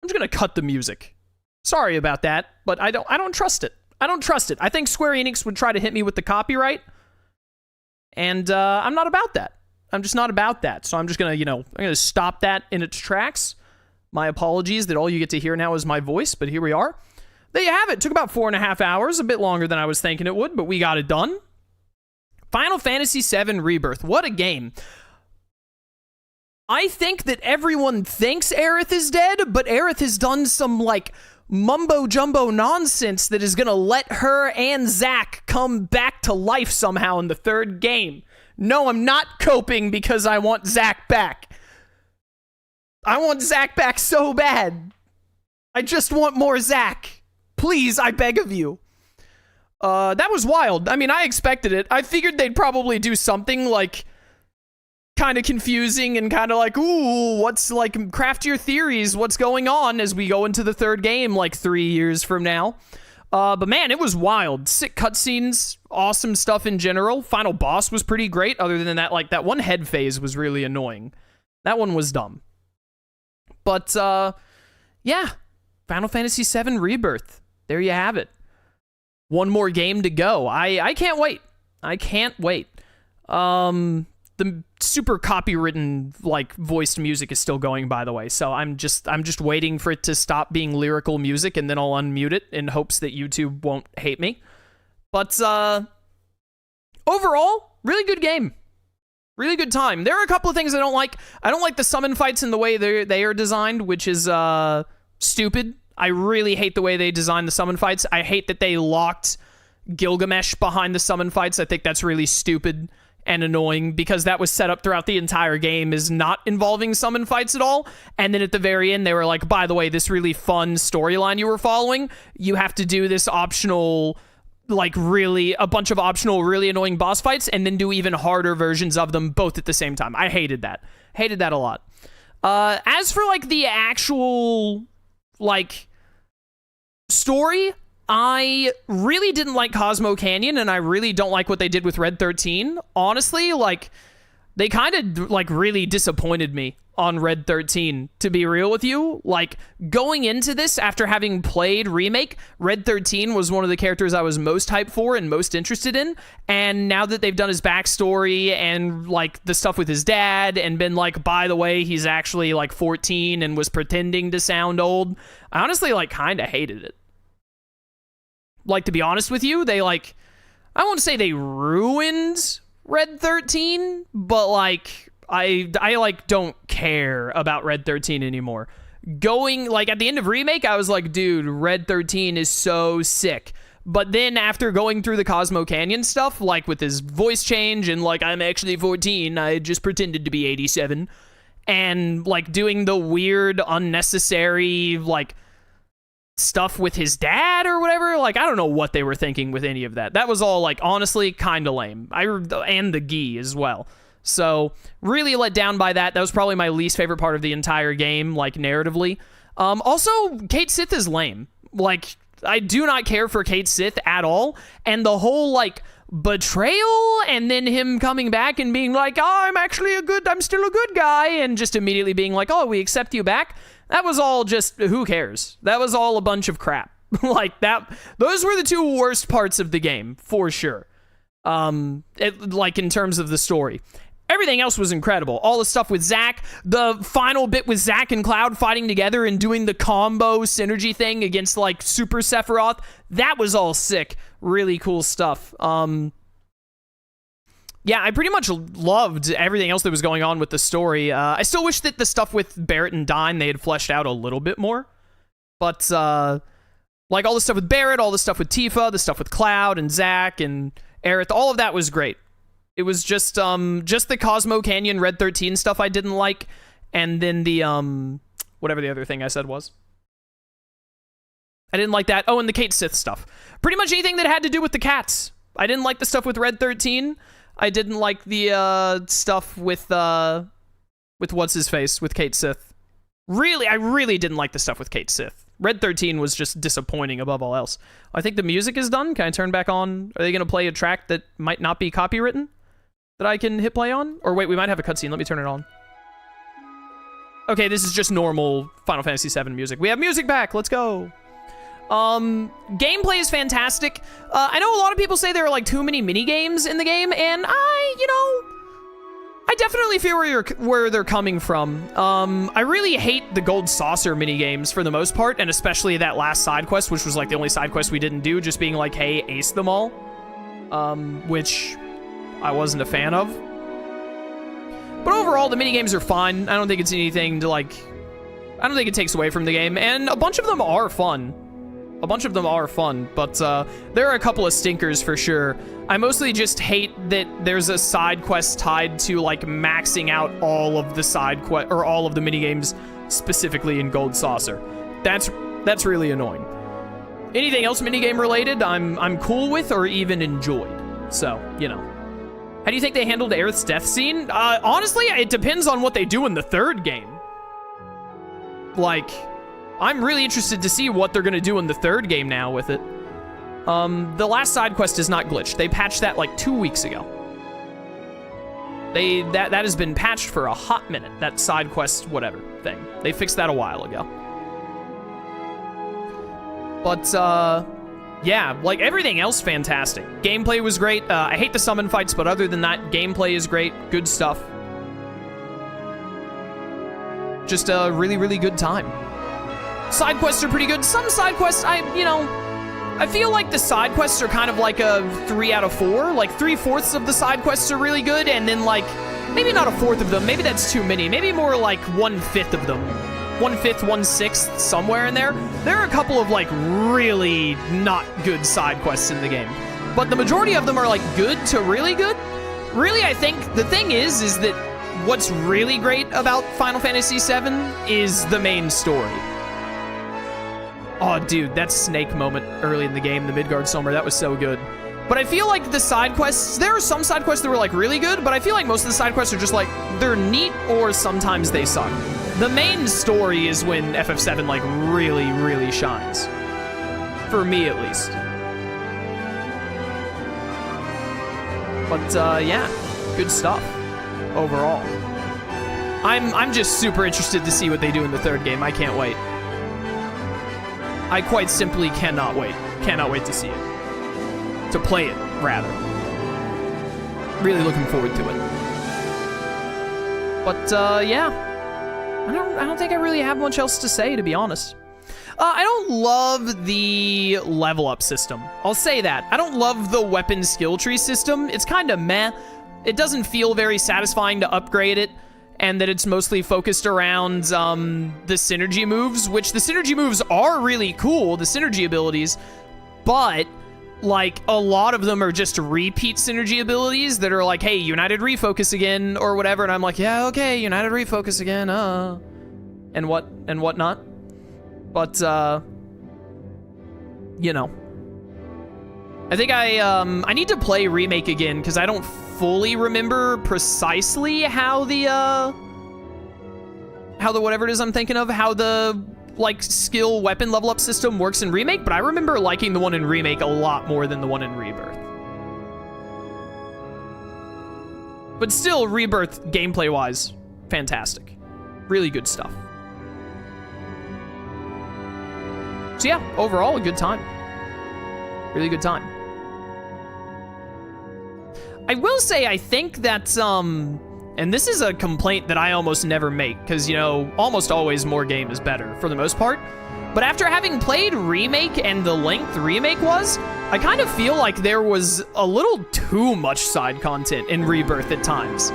I'm just gonna cut the music. Sorry about that, but I don't trust it. I don't trust it. I think Square Enix would try to hit me with the copyright, and I'm not about that. I'm just not about that. So I'm just gonna, I'm gonna stop that in its tracks. My apologies that all you get to hear now is my voice, but here we are. There you have it. Took about 4.5 hours, a bit longer than I was thinking it would, but we got it done. Final Fantasy VII Rebirth. What a game. I think that everyone thinks Aerith is dead, but Aerith has done some, like, mumbo-jumbo nonsense that is gonna let her and Zack come back to life somehow in the third game. No, I'm not coping because I want Zack back. I want Zack back so bad. I just want more Zack. Please, I beg of you. That was wild. I mean, I expected it. I figured they'd probably do something, like, kind of confusing and kind of like, ooh, what's, like, craft your theories, what's going on as we go into the third game, like, 3 years from now. But man, it was wild. Sick cutscenes, awesome stuff in general. Final boss was pretty great, other than that, like, that one head phase was really annoying. That one was dumb. But, yeah. Final Fantasy VII Rebirth. There you have it. One more game to go. I can't wait. I can't wait. The super copywritten, like, voiced music is still going, by the way, so I'm just waiting for it to stop being lyrical music, and then I'll unmute it in hopes that YouTube won't hate me. But, overall, really good game. Really good time. There are a couple of things I don't like. I don't like the summon fights and the way they are designed, which is, stupid. I really hate the way they designed the summon fights. I hate that they locked Gilgamesh behind the summon fights. I think that's really stupid and annoying, because that was set up throughout the entire game as not involving summon fights at all. And then at the very end, they were like, by the way, this really fun storyline you were following, you have to do this optional, like, really, a bunch of optional, really annoying boss fights, and then do even harder versions of them both at the same time. I hated that. Hated that a lot. As for, like, the actual, like, story, I really didn't like Cosmo Canyon, and I really don't like what they did with Red 13. Honestly, like, they kind of, like, really disappointed me on Red 13, to be real with you. Like, going into this, after having played Remake, Red 13 was one of the characters I was most hyped for and most interested in, and now that they've done his backstory and, like, the stuff with his dad, and been like, by the way, he's actually, like, 14 and was pretending to sound old, I honestly, like, kind of hated it. Like, to be honest with you, they, like, I won't say they ruined Red 13, but, like, I like, don't care about Red 13 anymore. Going, like, at the end of Remake, I was like, dude, Red 13 is so sick. But then after going through the Cosmo Canyon stuff, like, with his voice change and, like, I'm actually 14, I just pretended to be 87, and, like, doing the weird, unnecessary, like, stuff with his dad or whatever, like, I don't know what they were thinking with any of that. That was all, like, honestly kind of lame. And the gi as well. So really let down by that. That was probably my least favorite part of the entire game, like, narratively. Also, Cait Sith is lame. Like, I do not care for Cait Sith at all, and the whole, like, betrayal and then him coming back and being like, oh, I'm still a good guy, and just immediately being like, oh, we accept you back. That was all just, who cares? That was all a bunch of crap. Like, those were the two worst parts of the game, for sure. Like, in terms of the story. Everything else was incredible. All the stuff with Zack, the final bit with Zack and Cloud fighting together and doing the combo synergy thing against, like, Super Sephiroth, that was all sick. Really cool stuff. Yeah, I pretty much loved everything else that was going on with the story. I still wish that the stuff with Barrett and Dyne, they had fleshed out a little bit more. But, like, all the stuff with Barrett, all the stuff with Tifa, the stuff with Cloud and Zack and Aerith, all of that was great. It was just the Cosmo Canyon Red 13 stuff I didn't like, and then the, whatever the other thing I said was. I didn't like that. Oh, and the Cait Sith stuff. Pretty much anything that had to do with the cats. I didn't like the stuff with Red 13. I didn't like the stuff with what's-his-face, with Cait Sith. Really, I really didn't like the stuff with Cait Sith. Red 13 was just disappointing above all else. I think the music is done. Can I turn back on? Are they going to play a track that might not be copywritten that I can hit play on? Or wait, we might have a cutscene. Let me turn it on. Okay, this is just normal Final Fantasy VII music. We have music back. Let's go. Gameplay is fantastic. I know a lot of people say there are like too many mini games in the game, and I definitely feel where they're coming from. I really hate the gold saucer mini games for the most part, and especially that last side quest, which was like the only side quest we didn't do, just being like, hey, ace them all, which I wasn't a fan of. But overall, the mini games are fun. I don't think it's anything to like. I don't think it takes away from the game, and a bunch of them are fun. A bunch of them are fun, but there are a couple of stinkers for sure. I mostly just hate that there's a side quest tied to like maxing out all of the side quest or all of the mini games specifically in Gold Saucer. That's really annoying. Anything else minigame related, I'm cool with or even enjoyed. So, you know. How do you think they handled Aerith's death scene? Honestly, it depends on what they do in the third game. Like, I'm really interested to see what they're gonna do in the third game now with it. The last side quest is not glitched. They patched that like 2 weeks ago. That has been patched for a hot minute, that side quest whatever thing. They fixed that a while ago. But, yeah, like everything else fantastic. Gameplay was great. I hate the summon fights, but other than that, gameplay is great. Good stuff. Just a really, really good time. Side quests are pretty good. Some side quests, I feel like the side quests are kind of like a 3 out of 4. Like 3/4 of the side quests are really good, and then like, maybe not a fourth of them. Maybe that's too many. Maybe more like 1/5 of them. 1/5, 1/6, somewhere in there. There are a couple of like really not good side quests in the game, but the majority of them are like good to really good. Really, I think the thing is that what's really great about Final Fantasy VII is the main story. Oh, dude, that snake moment early in the game, the Midgard Sommer, that was so good. But I feel like the side quests, there are some side quests that were like really good, but I feel like most of the side quests are just like, they're neat or sometimes they suck. The main story is when FF7 like really, really shines. For me, at least. But, yeah, good stuff overall. I'm just super interested to see what they do in the third game. I can't wait. I quite simply cannot wait. Cannot wait to see it. To play it, rather. Really looking forward to it. But, yeah. I don't think I really have much else to say, to be honest. I don't love the level up system. I'll say that. I don't love the weapon skill tree system. It's kind of meh. It doesn't feel very satisfying to upgrade it, and that it's mostly focused around the synergy moves, which the synergy moves are really cool, the synergy abilities, but like a lot of them are just repeat synergy abilities that are like, hey, United Refocus again or whatever, and I'm like, yeah, okay, United Refocus again, and whatnot. But you know, I think I need to play Remake again because I don't fully remember precisely how the whatever it is I'm thinking of, how the like skill weapon level up system works in Remake, but I remember liking the one in Remake a lot more than the one in Rebirth. But still, Rebirth gameplay wise, fantastic. Really good stuff. So yeah, overall a good time. Really good time. I will say, I think that, and this is a complaint that I almost never make, because, you know, almost always more game is better, for the most part. But after having played Remake and the length Remake was, I kind of feel like there was a little too much side content in Rebirth at times.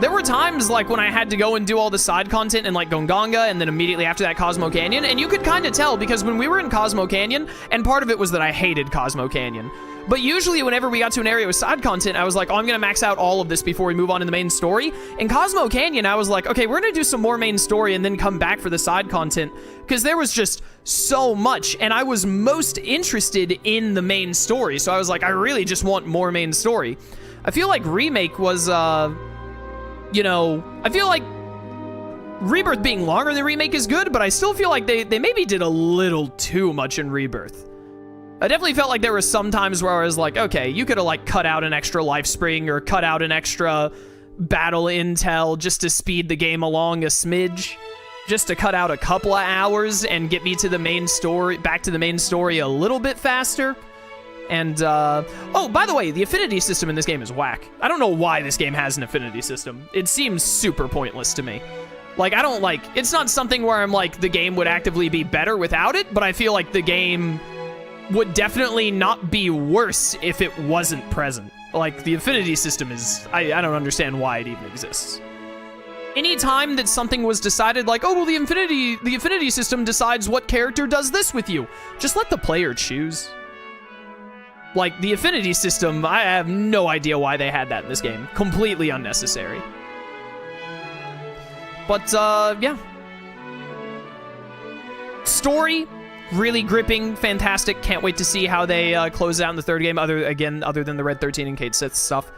There were times, like, when I had to go and do all the side content in, like, Gonganga, and then immediately after that, Cosmo Canyon, and you could kind of tell, because when we were in Cosmo Canyon, and part of it was that I hated Cosmo Canyon, but usually whenever we got to an area with side content, I was like, oh, I'm gonna max out all of this before we move on to the main story. In Cosmo Canyon, I was like, okay, we're gonna do some more main story and then come back for the side content, because there was just so much, and I was most interested in the main story, so I was like, I really just want more main story. I feel like Remake was, you know, I feel like Rebirth being longer than Remake is good, but I still feel like they maybe did a little too much in Rebirth. I definitely felt like there were some times where I was like, okay, you could have like cut out an extra life spring or cut out an extra battle intel just to speed the game along a smidge. just to cut out a couple of hours and get me to the main story, back to the main story a little bit faster. And, oh, by the way, the affinity system in this game is whack. I don't know why this game has an affinity system. It seems super pointless to me. Like, I don't like, it's not something where I'm like, the game would actively be better without it, but I feel like the game would definitely not be worse if it wasn't present. Like, the affinity system is, I don't understand why it even exists. Any time that something was decided like, oh, well, the affinity system decides what character does this with you, just let the player choose. Like, the affinity system, I have no idea why they had that in this game. Completely unnecessary. But, yeah. Story, really gripping, fantastic. Can't wait to see how they close out in the third game, other than the Red 13 and Kate Sith stuff.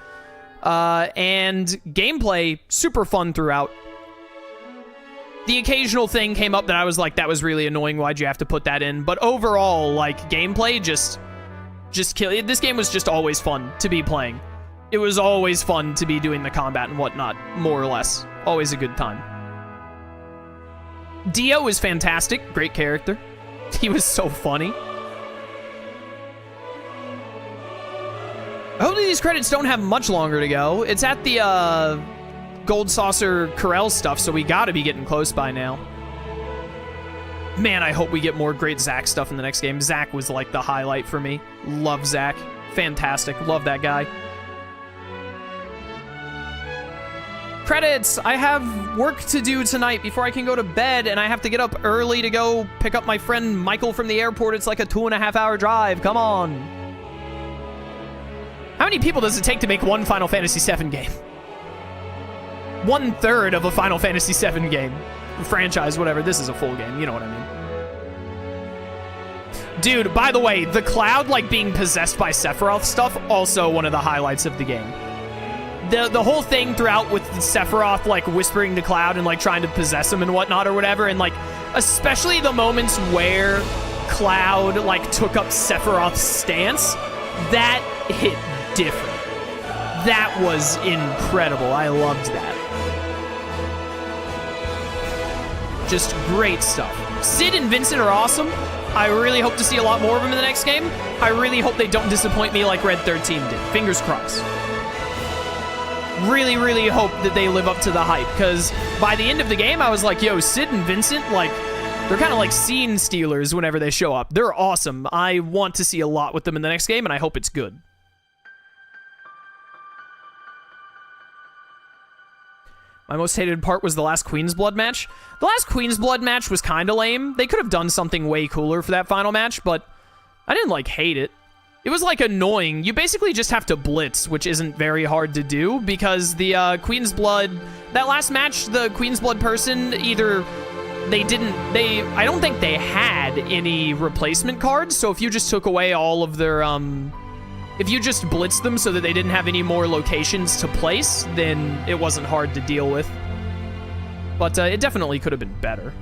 And gameplay, super fun throughout. The occasional thing came up that I was like, that was really annoying, why'd you have to put that in? But overall, like, gameplay just kill it. This game was just always fun to be playing. It was always fun to be doing the combat and whatnot, more or less. Always a good time. Dio is fantastic, great character. He was so funny. Hopefully these credits don't have much longer to go. It's at the Gold Saucer Corel stuff, so we gotta be getting close by now. Man, I hope we get more great Zack stuff in the next game. Zack was like the highlight for me. Love Zack. Fantastic. Love that guy. Credits! I have work to do tonight before I can go to bed, and I have to get up early to go pick up my friend Michael from the airport. It's like a 2.5-hour drive. Come on. How many people does it take to make one Final Fantasy VII game? 1/3 of a Final Fantasy VII game. Franchise, whatever. This is a full game. You know what I mean. Dude, by the way, the Cloud, like, being possessed by Sephiroth stuff, also one of the highlights of the game. The whole thing throughout with Sephiroth, like, whispering to Cloud and, like, trying to possess him and whatnot or whatever, and, like, especially the moments where Cloud, like, took up Sephiroth's stance, that hit different. That was incredible. I loved that. Just great stuff. Sid and Vincent are awesome. I really hope to see a lot more of them in the next game. I really hope they don't disappoint me like Red 13 did. Fingers crossed. Really, really hope that they live up to the hype, because by the end of the game, I was like, yo, Sid and Vincent, like, they're kind of like scene stealers whenever they show up. They're awesome. I want to see a lot with them in the next game, and I hope it's good. My most hated part was the last Queen's Blood match. The last Queen's Blood match was kind of lame. They could have done something way cooler for that final match, but I didn't, like, hate it. It was, like, annoying. You basically just have to blitz, which isn't very hard to do, because the Queen's Blood... That last match, the Queen's Blood person, either... I don't think they had any replacement cards, so if you just took away all of their, if you just blitzed them so that they didn't have any more locations to place, then it wasn't hard to deal with. But it definitely could have been better.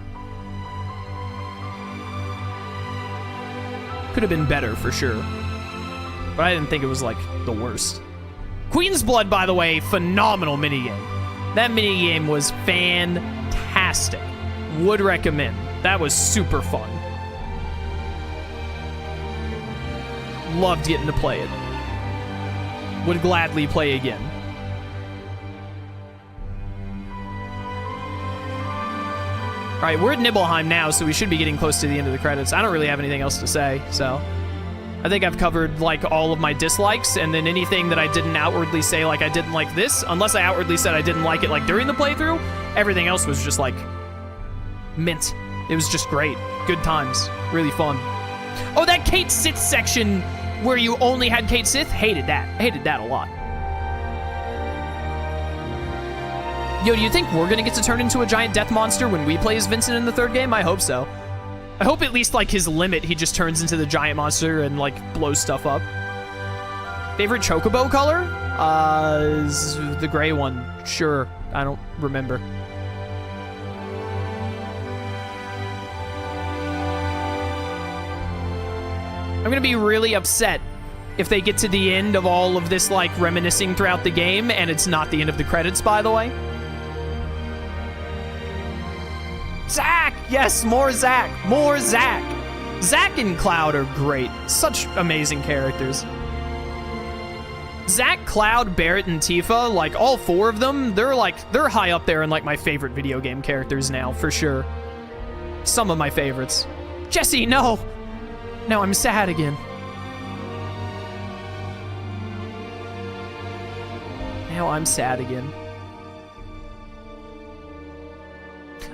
Could have been better, for sure. But I didn't think it was, like, the worst. Queen's Blood, by the way, phenomenal minigame. That minigame was fantastic. Would recommend. That was super fun. Loved getting to play it. Would gladly play again. Alright, we're at Nibelheim now, so we should be getting close to the end of the credits. I don't really have anything else to say, so... I think I've covered, like, all of my dislikes, and then anything that I didn't outwardly say, like, I didn't like this, unless I outwardly said I didn't like it, like, during the playthrough, everything else was just, like, mint. It was just great. Good times. Really fun. Oh, that Kate Sith section where you only had Kate Sith? Hated that. Hated that a lot. Yo, do you think we're gonna get to turn into a giant death monster when we play as Vincent in the third game? I hope so. I hope at least, like, his limit, he just turns into the giant monster and, like, blows stuff up. Favorite Chocobo color? Is the gray one. Sure. I don't remember. I'm gonna be really upset if they get to the end of all of this, like, reminiscing throughout the game, and it's not the end of the credits, by the way. Zack! Yes, more Zack. More Zack. Zack and Cloud are great. Such amazing characters. Zack, Cloud, Barrett, and Tifa, like all four of them, they're high up there in like my favorite video game characters now, for sure. Some of my favorites. Jesse, no! Now I'm sad again. Now I'm sad again.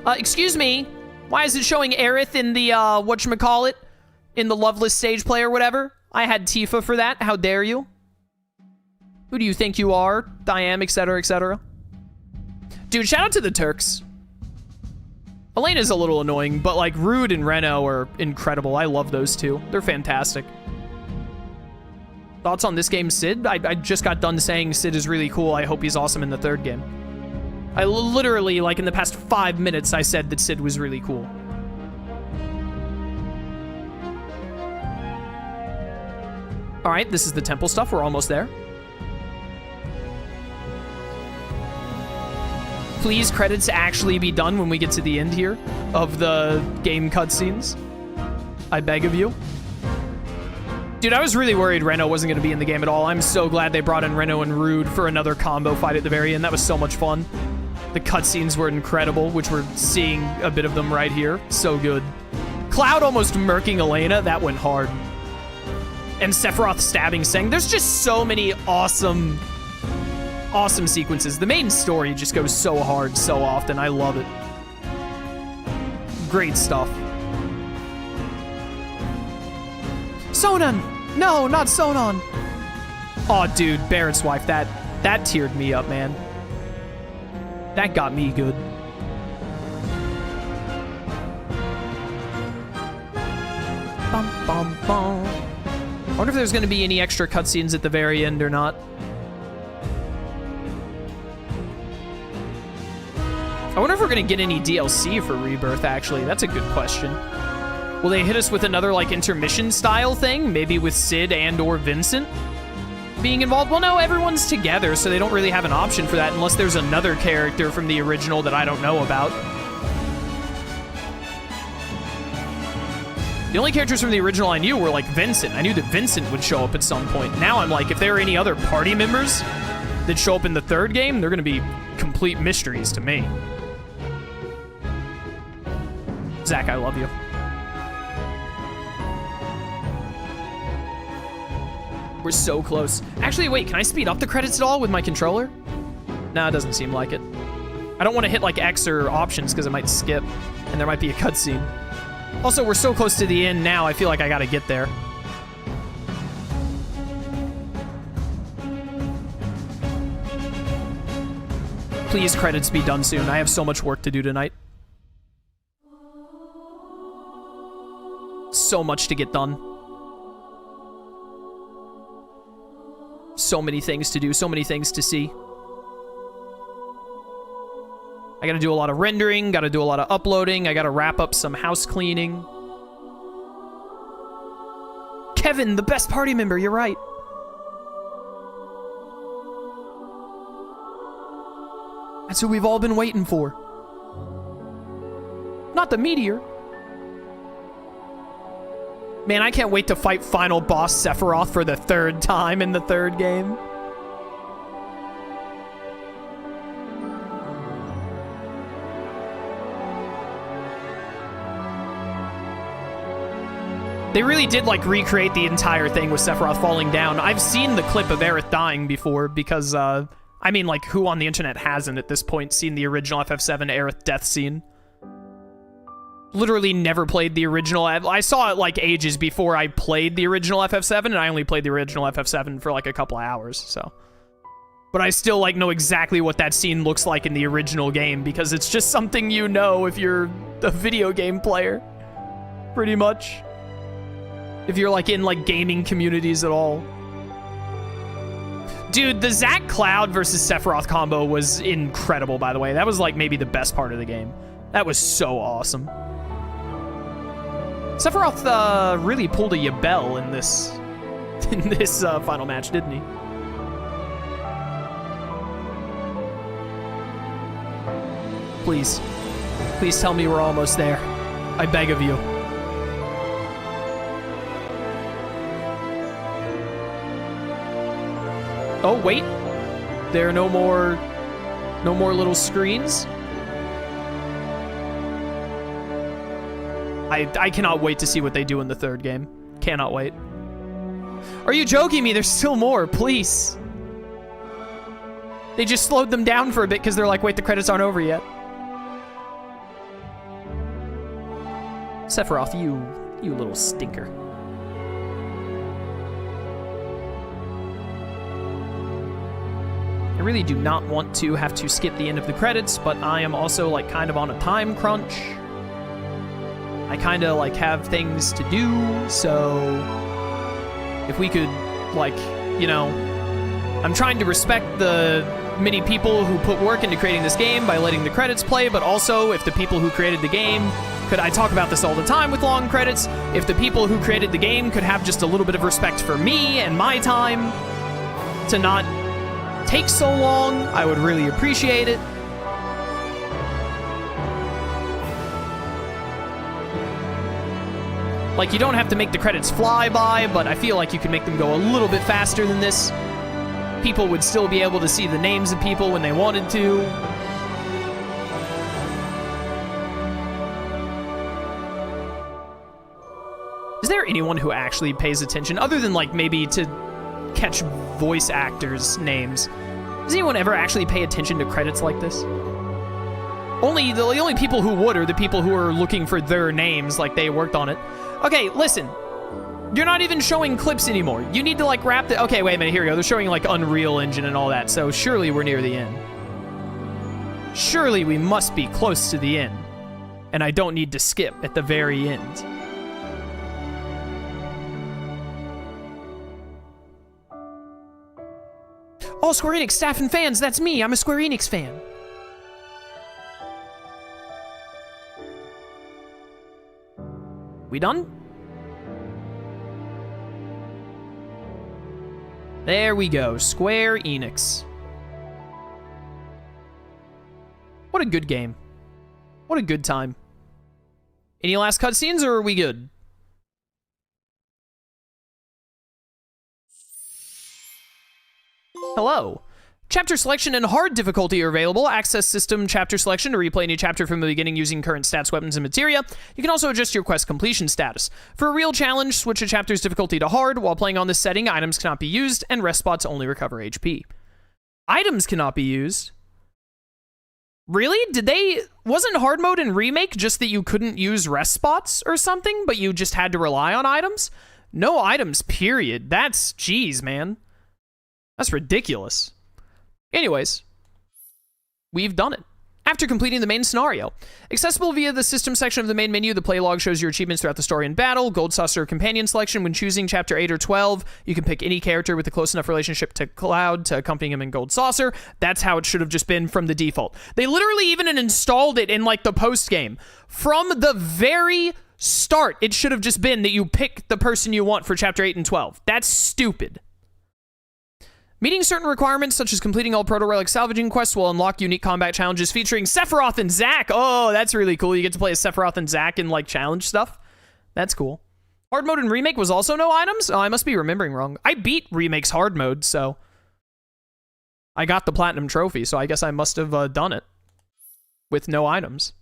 Excuse me. Why is it showing Aerith in the, whatchamacallit? In the Loveless Stage Play or whatever? I had Tifa for that. How dare you? Who do you think you are? I am, etc., etc. Dude, shout out to the Turks. Elena's a little annoying, but like Rude and Reno are incredible. I love those two. They're fantastic. Thoughts on this game, Sid? I just got done saying Sid is really cool. I hope he's awesome in the third game. I literally, like in the past 5 minutes, I said that Sid was really cool. All right, this is the temple stuff. We're almost there. Please, credits actually be done when we get to the end here of the game cutscenes. I beg of you. Dude, I was really worried Reno wasn't going to be in the game at all. I'm so glad they brought in Reno and Rude for another combo fight at the very end. That was so much fun. The cutscenes were incredible, which we're seeing a bit of them right here. So good. Cloud almost murking Elena. That went hard. And Sephiroth stabbing Seng. There's just so many awesome sequences. The main story just goes so hard so often. I love it. Great stuff. Sonon! No, not Sonon! Aw, dude, Barrett's wife. That teared me up, man. That got me good. Bum, bum, bum. I wonder if there's going to be any extra cutscenes at the very end or not. I wonder if we're going to get any DLC for Rebirth, actually. That's a good question. Will they hit us with another, like, intermission-style thing? Maybe with Sid and or Vincent being involved? Well, no, everyone's together, so they don't really have an option for that unless there's another character from the original that I don't know about. The only characters from the original I knew were, like, Vincent. I knew that Vincent would show up at some point. Now I'm like, if there are any other party members that show up in the third game, they're going to be complete mysteries to me. Zach, I love you. We're so close. Actually, wait, can I speed up the credits at all with my controller? No, it doesn't seem like it. I don't want to hit like X or options because it might skip and there might be a cutscene. Also, we're so close to the end now, I feel like I gotta get there. Please, credits be done soon. I have so much work to do tonight. So much to get done. So many things to do, so many things to see. I gotta do a lot of rendering, gotta do a lot of uploading, I gotta wrap up some house cleaning. Kevin, the best party member, you're right. That's who we've all been waiting for. Not the meteor. Man, I can't wait to fight final boss Sephiroth for the third time in the third game. They really did, like, recreate the entire thing with Sephiroth falling down. I've seen the clip of Aerith dying before because, I mean, like, who on the internet hasn't at this point seen the original FF7 Aerith death scene? Literally never played the original. I saw it like ages before I played the original FF7, and I only played the original FF7 for like a couple of hours, so. But I still like know exactly what that scene looks like in the original game because it's just something you know if you're a video game player, pretty much. If you're like in like gaming communities at all. Dude, the Zack Cloud versus Sephiroth combo was incredible, by the way. That was like maybe the best part of the game. That was so awesome. Sephiroth really pulled a Yabel in this final match, didn't he? Please. Please tell me we're almost there. I beg of you. Oh, wait. There are no more little screens. I cannot wait to see what they do in the third game. Cannot wait. Are you joking me? There's still more, please. They just slowed them down for a bit because they're like, wait, the credits aren't over yet. Sephiroth, you little stinker. I really do not want to have to skip the end of the credits, but I am also like kind of on a time crunch. I kind of like have things to do, so if we could, like, you know, I'm trying to respect the many people who put work into creating this game by letting the credits play, but also if the people who created the game I talk about this all the time with long credits, if the people who created the game could have just a little bit of respect for me and my time to not take so long, I would really appreciate it. Like, you don't have to make the credits fly by, but I feel like you can make them go a little bit faster than this. People would still be able to see the names of people when they wanted to. Is there anyone who actually pays attention, other than, like, maybe to catch voice actors' names? Does anyone ever actually pay attention to credits like this? The only people who would are the people who are looking for their names, like they worked on it. Okay, listen. You're not even showing clips anymore. You need to, like, wrap the... Okay, wait a minute, here we go. They're showing, like, Unreal Engine and all that, so surely we're near the end. Surely we must be close to the end. And I don't need to skip at the very end. Oh, Square Enix staff and fans, that's me. I'm a Square Enix fan. We done? There we go, Square Enix. What a good game. What a good time. Any last cutscenes, or are we good? Hello. Chapter selection and hard difficulty are available. Access system chapter selection to replay any chapter from the beginning using current stats, weapons, and materia. You can also adjust your quest completion status. For a real challenge, switch a chapter's difficulty to hard. While playing on this setting, items cannot be used, and rest spots only recover HP. Items cannot be used? Really? Wasn't hard mode in Remake just that you couldn't use rest spots or something, but you just had to rely on items? No items, period. That's, geez, man. That's ridiculous. Anyways, we've done it. After completing the main scenario. Accessible via the system section of the main menu, the play log shows your achievements throughout the story and battle. Gold saucer companion selection. When choosing chapter 8 or 12, you can pick any character with a close enough relationship to Cloud to accompany him in gold saucer. That's how it should have just been from the default. They literally even installed it in, like, the post game. From the very start, it should have just been that you pick the person you want for chapter 8 and 12. That's stupid. Meeting certain requirements, such as completing all proto-relic salvaging quests, will unlock unique combat challenges featuring Sephiroth and Zack. Oh, that's really cool. You get to play as Sephiroth and Zack in, like, challenge stuff. That's cool. Hard mode in Remake was also no items? Oh, I must be remembering wrong. I beat Remake's hard mode, so... I got the Platinum Trophy, so I guess I must have done it. With no items.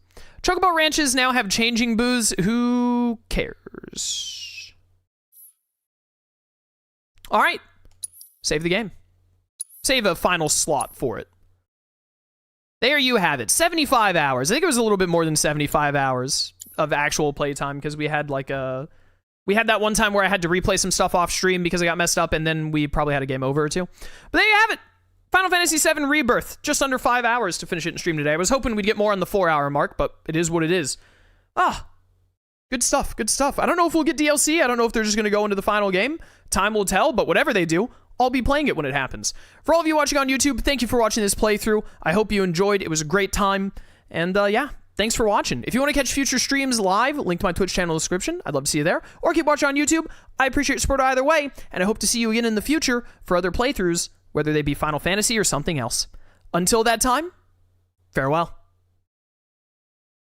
Chocobo Ranches now have changing booths. Who cares? Alright. Save the game. Save a final slot for it. There you have it. 75 hours. I think it was a little bit more than 75 hours of actual playtime because we had like a... We had that one time where I had to replay some stuff off stream because I got messed up, and then we probably had a game over or two. But there you have it. Final Fantasy VII Rebirth. Just under 5 hours to finish it in stream today. I was hoping we'd get more on the 4-hour mark, but it is what it is. Ah, good stuff, good stuff. I don't know if we'll get DLC. I don't know if they're just going to go into the final game. Time will tell, but whatever they do, I'll be playing it when it happens. For all of you watching on YouTube, thank you for watching this playthrough. I hope you enjoyed. It was a great time. And yeah, thanks for watching. If you want to catch future streams live, link to my Twitch channel in the description. I'd love to see you there. Or keep watching on YouTube. I appreciate your support either way. And I hope to see you again in the future for other playthroughs, whether they be Final Fantasy or something else. Until that time, farewell.